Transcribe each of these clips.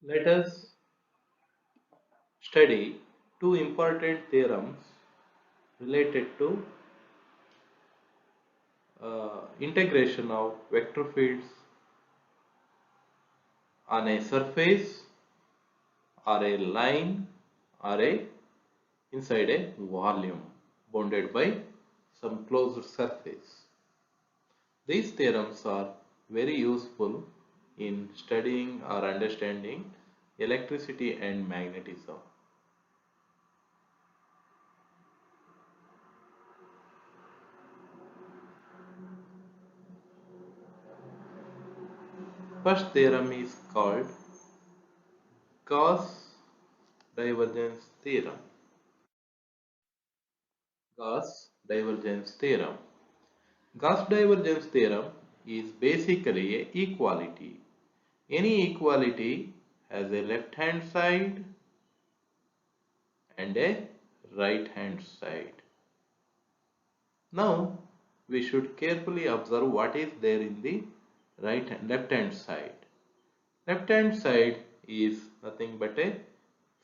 Let us study two important theorems related to integration of vector fields on a surface or a line or a inside a volume bounded by some closed surface. These theorems are very useful in studying or understanding electricity and magnetism. First theorem is called Gauss divergence theorem. Gauss divergence theorem. Gauss divergence theorem is basically a equality. Any equality has a left hand side and a right hand side. Now we should carefully observe what is there in the left hand side. Left hand side is nothing but a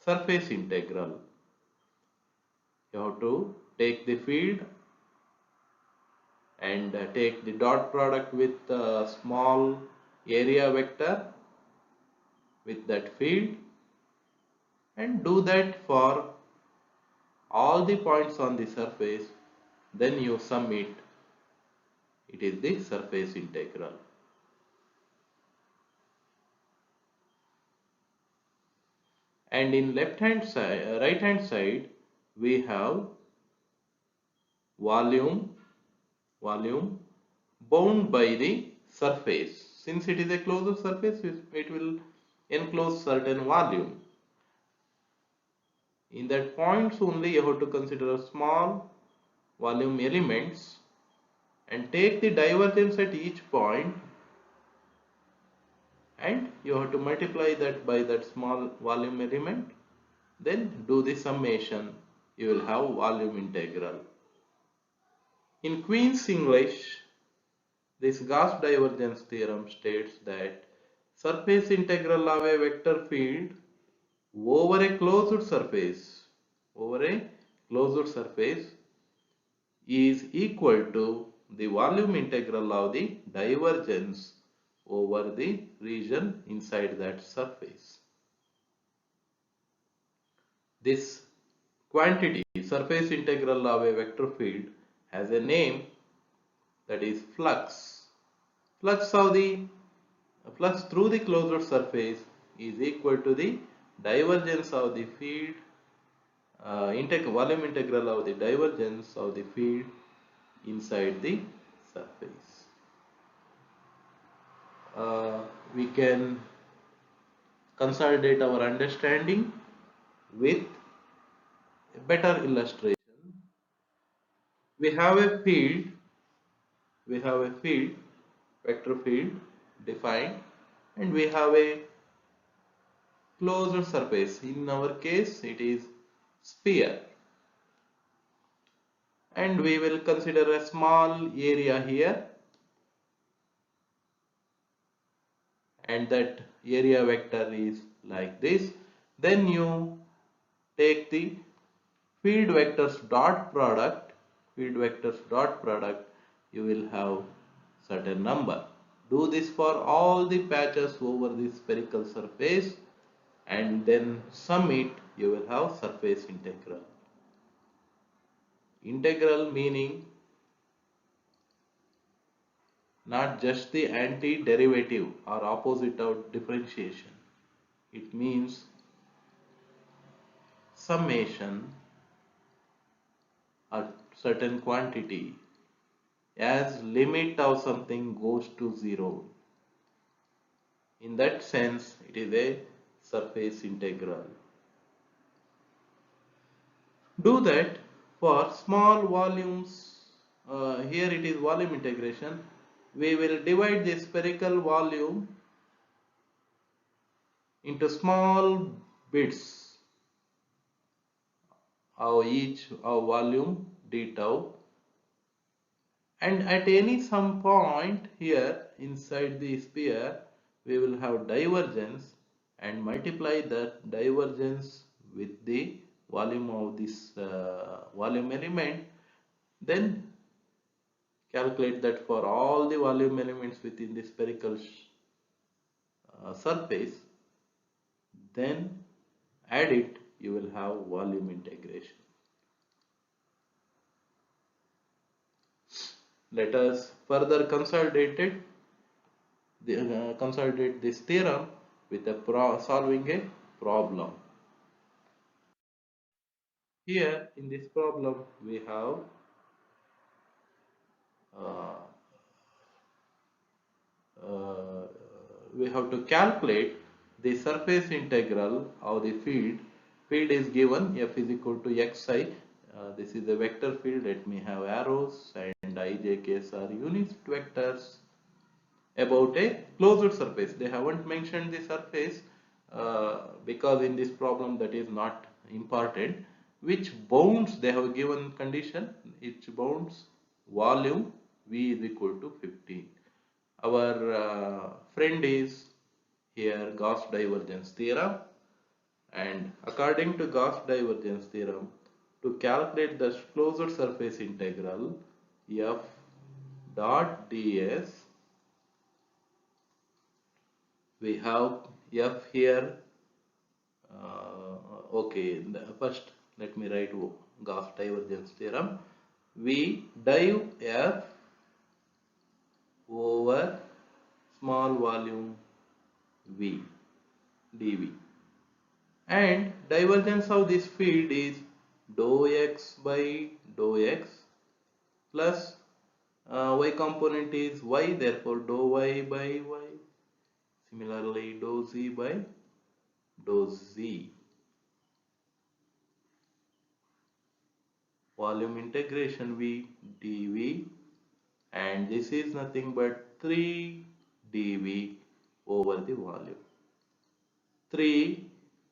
surface integral. You have to take the field and take the dot product with a small area vector with that field and do that for all the points on the surface, then you sum it. It is the surface integral. And in right hand side, we have volume bound by the surface. Since it is a closed surface, it will enclose certain volume. In that points only you have to consider small volume elements and take the divergence at each point, and you have to multiply that by that small volume element, then do the summation, you will have volume integral. In Queen's English, this Gauss divergence theorem states that surface integral of a vector field over a closed surface is equal to the volume integral of the divergence over the region inside that surface. This quantity, surface integral of a vector field, has a name, that is flux. Flux through the closed surface is equal to the divergence of the field, volume integral of the divergence of the field inside the surface. We can consolidate our understanding with a better illustration. We have a field, vector field defined, and we have a closed surface. In our case, it is sphere. And we will consider a small area here, and that area vector is like this. Then you take the field vectors dot product, you will have certain number. Do this for all the patches over the spherical surface and then sum it, you will have surface integral. Integral meaning not just the antiderivative or opposite of differentiation. It means summation a certain quantity as limit of something goes to 0. In that sense, it is a surface integral. Do that for small volumes. Here it is volume integration. We will divide the spherical volume into small bits of each of volume d tau, and at any some point here inside the sphere we will have divergence, and multiply the divergence with the volume of this volume element, then calculate that for all the volume elements within the spherical surface, then add it, you will have volume integration. Let us further consolidate this theorem with solving a problem. Here in this problem we have uh, uh, we have to calculate the surface integral of the field. Field is given f is equal to xi. This is a vector field. Let me have arrows, and I, j, k's are unit vectors about a closed surface. They haven't mentioned the surface because in this problem that is not important. Which bounds they have given condition, which bounds volume v is equal to 15. Our friend is here Gauss divergence theorem, and according to Gauss divergence theorem, to calculate the closed surface integral f dot ds, we have f here. Okay, first let me write Gauss divergence theorem. We div f over small volume v dv, and divergence of this field is dou x by dou x plus y component is y, therefore dou y by y, similarly dou z by dou z. Volume integration v dv, and this is nothing but 3 dv over the volume. 3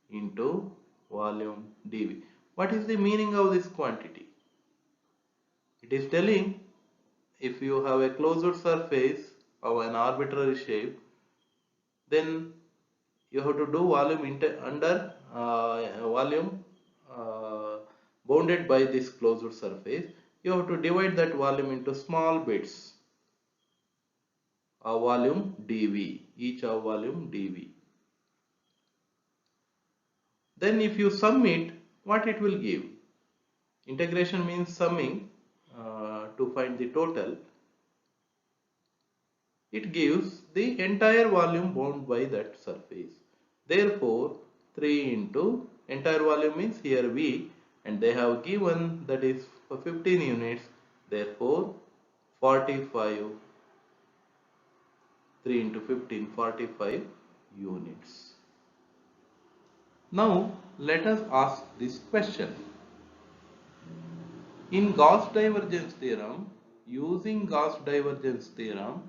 into volume dv. What is the meaning of this quantity? It is telling if you have a closed surface of an arbitrary shape, then you have to do volume under volume bounded by this closed surface. You have to divide that volume into small bits of volume dv, each of volume dv. Then if you sum it, what it will give? Integration means summing to find the total. It gives the entire volume bound by that surface. Therefore, 3 into entire volume means here V, and they have given that is for 15 units. Therefore, 45, 3 into 15, 45 units. Now, let us ask this question. In Gauss divergence theorem, using Gauss divergence theorem,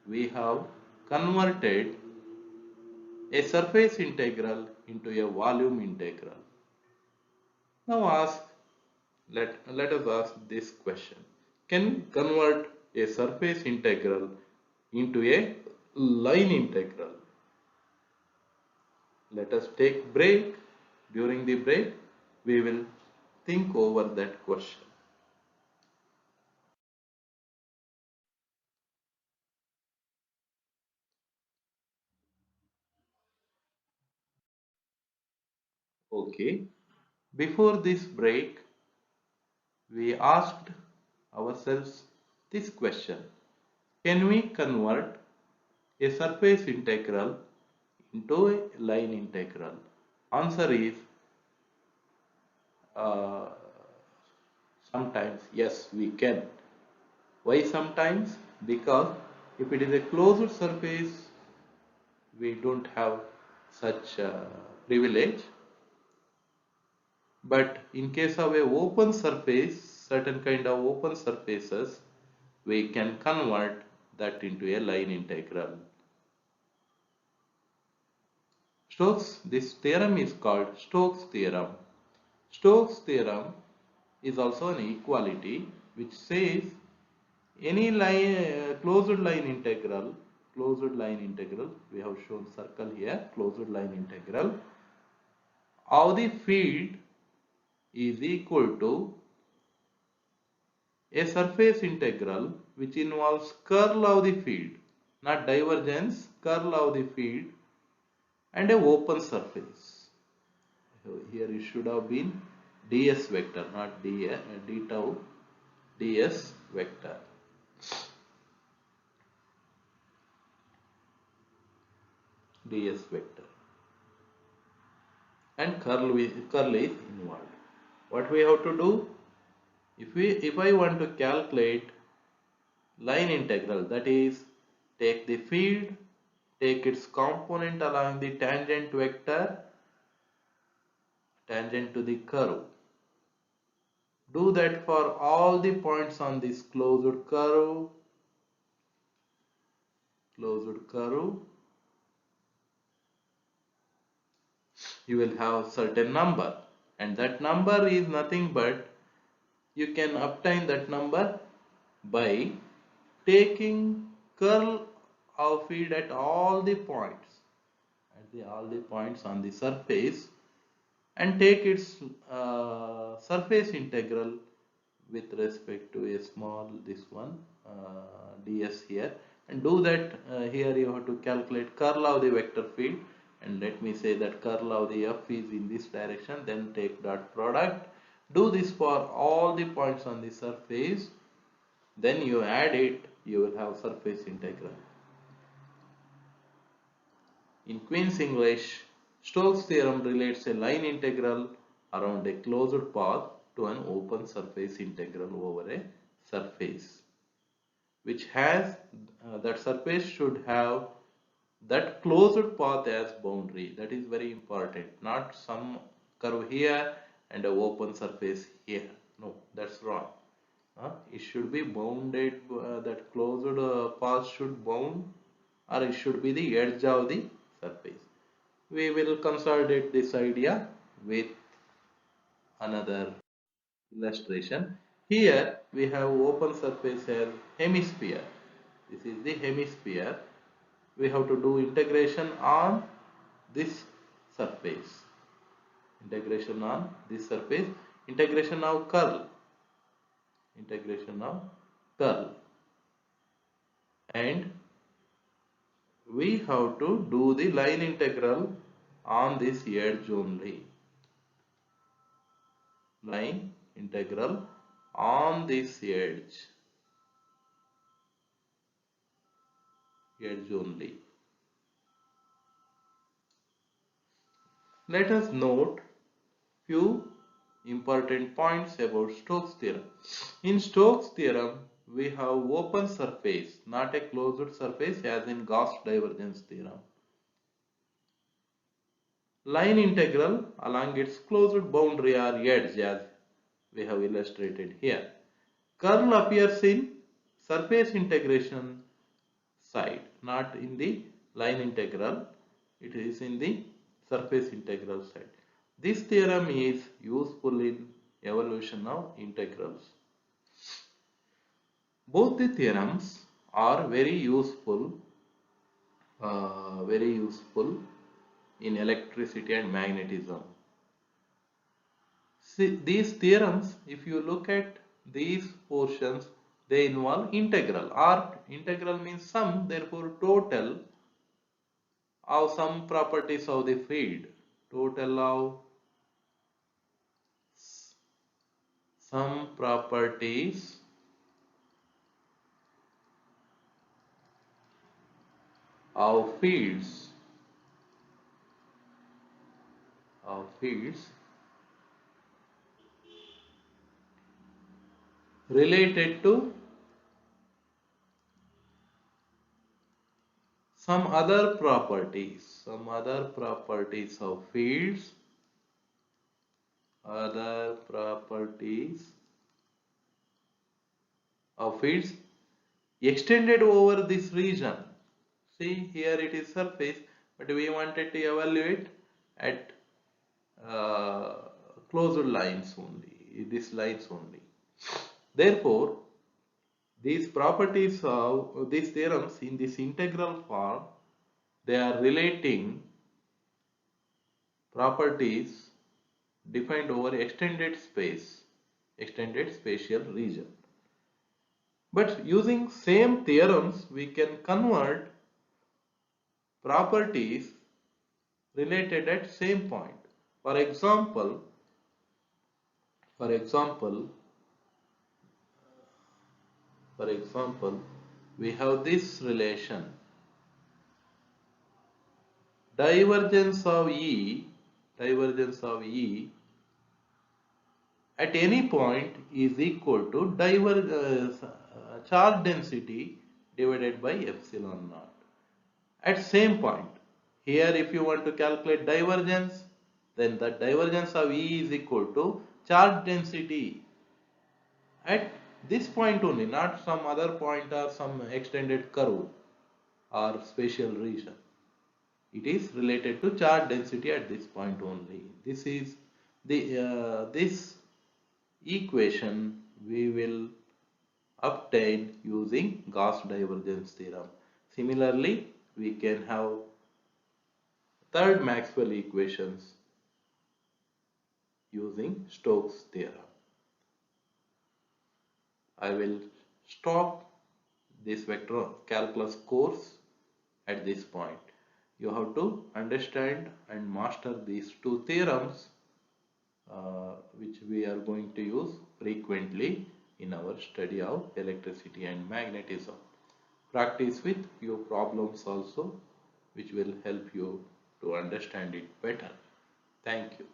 we have converted a surface integral into a volume integral. Now let us ask this question. Can we convert a surface integral into a line integral? Let us take break. During the break, we will think over that question. Okay. Before this break, we asked ourselves this question. Can we convert a surface integral into a line integral? Answer is uh, sometimes yes, we can. Why sometimes? Because if it is a closed surface, we don't have such privilege. But in case of a open surface, certain kind of open surfaces, we can convert that into a line integral. This theorem is called Stokes theorem. Stokes theorem is also an equality which says any line, closed line integral closed line integral, we have shown circle here, closed line integral of the field is equal to a surface integral which involves curl of the field, not divergence, curl of the field and a open surface. So here it should have been ds vector, not d tau, ds vector. ds vector and curl is involved. What we have to do? If I want to calculate line integral, that is, take the field, take its component along the tangent vector, tangent to the curve. Do that for all the points on this closed curve, you will have certain number, and that number is nothing but you can obtain that number by taking curl of field at all the points, all the points on the surface, and take its surface integral with respect to a small this one ds here, and do that. Here you have to calculate curl of the vector field, and let me say that curl of the f is in this direction, then take dot product. Do this for all the points on the surface, then you add it, you will have surface integral. In Queen's English, Stokes' theorem relates a line integral around a closed path to an open surface integral over a surface, which has that surface should have that closed path as boundary. That is very important, not some curve here and an open surface here. No, that's wrong. It should be bounded, that closed path should bound, or it should be the edge of the surface. We will consolidate this idea with another illustration. Here we have open surface as hemisphere. This is the hemisphere. We have to do integration on this surface. Integration on this surface. Integration of curl. Integration of curl. And we have to do the line integral on this edge only. Line integral on this edge only. Let us note few important points about Stokes' theorem. In Stokes' theorem, we have open surface, not a closed surface as in Gauss divergence theorem. Line integral along its closed boundary or edge, as we have illustrated here. Curl appears in surface integration side, not in the line integral. It is in the surface integral side. This theorem is useful in evaluation of integrals. Both the theorems are very useful in electricity and magnetism. See, these theorems, if you look at these portions, they involve integral, or integral means sum, therefore total of some properties of the field, total of some properties of fields related to some other properties of fields, extended over this region. See, here it is surface, but we wanted to evaluate at closed lines only, these lines only. Therefore, these properties of these theorems in this integral form, they are relating properties defined over extended space, extended spatial region. But using same theorems, we can convert properties related at same point. For example, for example, for example, we have this relation divergence of E at any point is equal to charge density divided by epsilon naught. At same point, here if you want to calculate divergence, then the divergence of E is equal to charge density at this point only, not some other point or some extended curve or spatial region. It is related to charge density at this point only. This is this equation we will obtain using Gauss divergence theorem. Similarly, we can have third Maxwell equations using Stokes theorem. I will stop this vector calculus course at this point. You have to understand and master these two theorems which we are going to use frequently in our study of electricity and magnetism. Practice with few problems also which will help you to understand it better. Thank you.